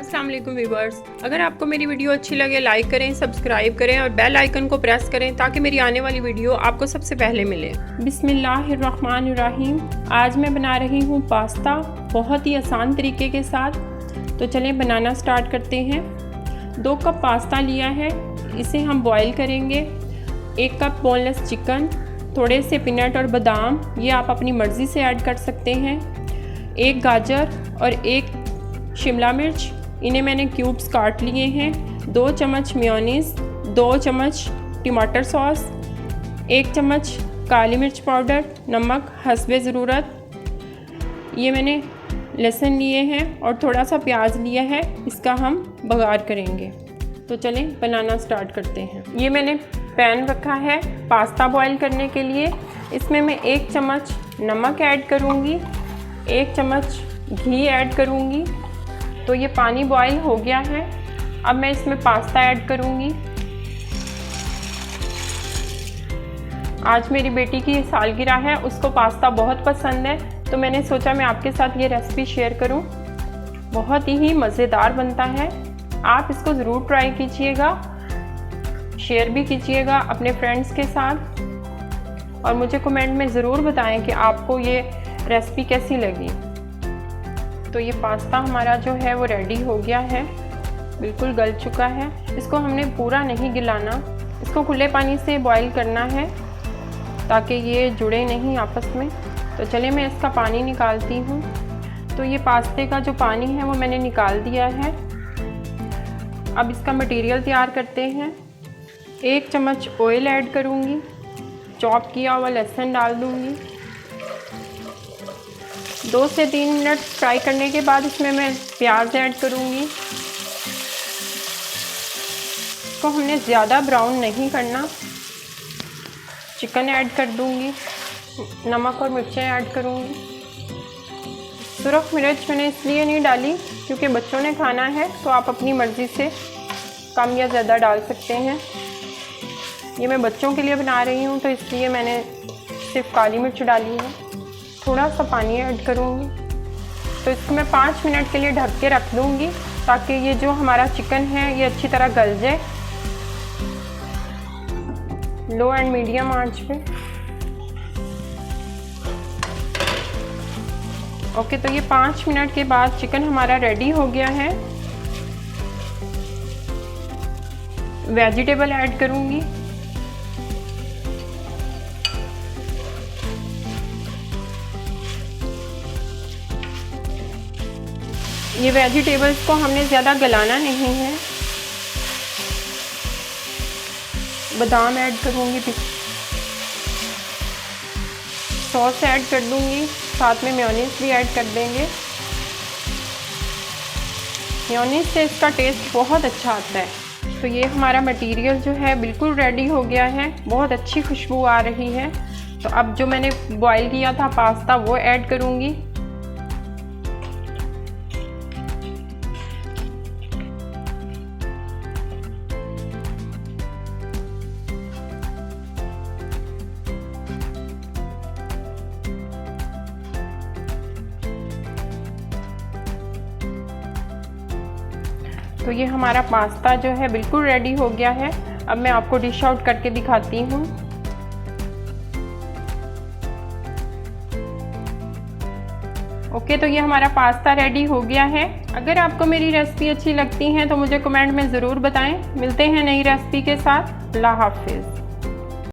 अस्सलाम वालेकुम व्यूवर्स, अगर आपको मेरी वीडियो अच्छी लगे लाइक करें, सब्सक्राइब करें और बेल आइकन को प्रेस करें ताकि मेरी आने वाली वीडियो आपको सबसे पहले मिले। बिस्मिल्लाहिर्रहमानिर्रहीम। आज मैं बना रही हूँ पास्ता बहुत ही आसान तरीके के साथ। तो चलें बनाना स्टार्ट करते हैं। 2 कप पास्ता लिया है, इसे हम बॉयल करेंगे। 1 कप बोनलेस चिकन, थोड़े से पीनट और बादाम, ये आप अपनी मर्ज़ी से ऐड कर सकते हैं। 1 गाजर और 1 शिमला मिर्च, इन्हें मैंने क्यूब्स काट लिए हैं। 2 चम्मच मेयोनीज़, 2 चम्मच टमाटर सॉस, 1 चम्मच काली मिर्च पाउडर, नमक हस्बे ज़रूरत। ये मैंने लहसुन लिए हैं और थोड़ा सा प्याज लिया है, इसका हम बघार करेंगे। तो चलें बनाना स्टार्ट करते हैं। ये मैंने पैन रखा है पास्ता बॉईल करने के लिए। इसमें मैं 1 चम्मच नमक ऐड करूँगी, 1 चम्मच घी ऐड करूँगी। तो ये पानी बॉईल हो गया है। अब मैं इसमें पास्ता ऐड करूँगी। आज मेरी बेटी की सालगिरह है, उसको पास्ता बहुत पसंद है, तो मैंने सोचा मैं आपके साथ ये रेसिपी शेयर करूँ। बहुत ही मज़ेदार बनता है, आप इसको ज़रूर ट्राई कीजिएगा, शेयर भी कीजिएगा अपने फ्रेंड्स के साथ और मुझे कमेंट में ज़रूर बताएं कि आपको ये रेसिपी कैसी लगी। तो ये पास्ता हमारा जो है वो रेडी हो गया है, बिल्कुल गल चुका है। इसको हमने पूरा नहीं गिलाना, इसको खुले पानी से बॉईल करना है ताकि ये जुड़े नहीं आपस में। तो चलिए मैं इसका पानी निकालती हूँ। तो ये पास्ते का जो पानी है वो मैंने निकाल दिया है। अब इसका मटेरियल तैयार करते हैं। 1 चम्मच ऑयल ऐड करूँगी, चॉप किया हुआ लहसुन डाल दूँगी। 2 से 3 मिनट फ्राई करने के बाद इसमें मैं प्याज ऐड करूँगी। इसको हमने ज़्यादा ब्राउन नहीं करना। चिकन ऐड कर दूँगी, नमक और मिर्चें ऐड करूँगी। सुरख मिर्च मैंने इसलिए नहीं डाली क्योंकि बच्चों ने खाना है, तो आप अपनी मर्ज़ी से कम या ज़्यादा डाल सकते हैं। ये मैं बच्चों के लिए बना रही हूँ तो इसलिए मैंने सिर्फ काली मिर्च डाली है। थोड़ा सा पानी ऐड करूँगी। तो इसको मैं 5 मिनट के लिए ढक के रख दूँगी ताकि ये जो हमारा चिकन है ये अच्छी तरह गल जाए, लो एंड मीडियम आंच पे। ओके, तो ये 5 मिनट के बाद चिकन हमारा रेडी हो गया है। वेजिटेबल ऐड करूँगी। ये वेजिटेबल्स को हमने ज़्यादा गलाना नहीं है। बादाम ऐड करूँगी, सॉस ऐड कर दूँगी, साथ में मेयोनीज़ भी ऐड कर देंगे। मेयोनीज़ से इसका टेस्ट बहुत अच्छा आता है। तो ये हमारा मटेरियल जो है बिल्कुल रेडी हो गया है, बहुत अच्छी खुशबू आ रही है। तो अब जो मैंने बॉईल किया था पास्ता वो ऐड करूँगी। तो ये हमारा पास्ता जो है बिल्कुल रेडी हो गया है। अब मैं आपको डिश आउट करके दिखाती हूँ। ओके, तो ये हमारा पास्ता रेडी हो गया है। अगर आपको मेरी रेसिपी अच्छी लगती है तो मुझे कमेंट में ज़रूर बताएं। मिलते हैं नई रेसिपी के साथ। अल्लाह हाफिज़।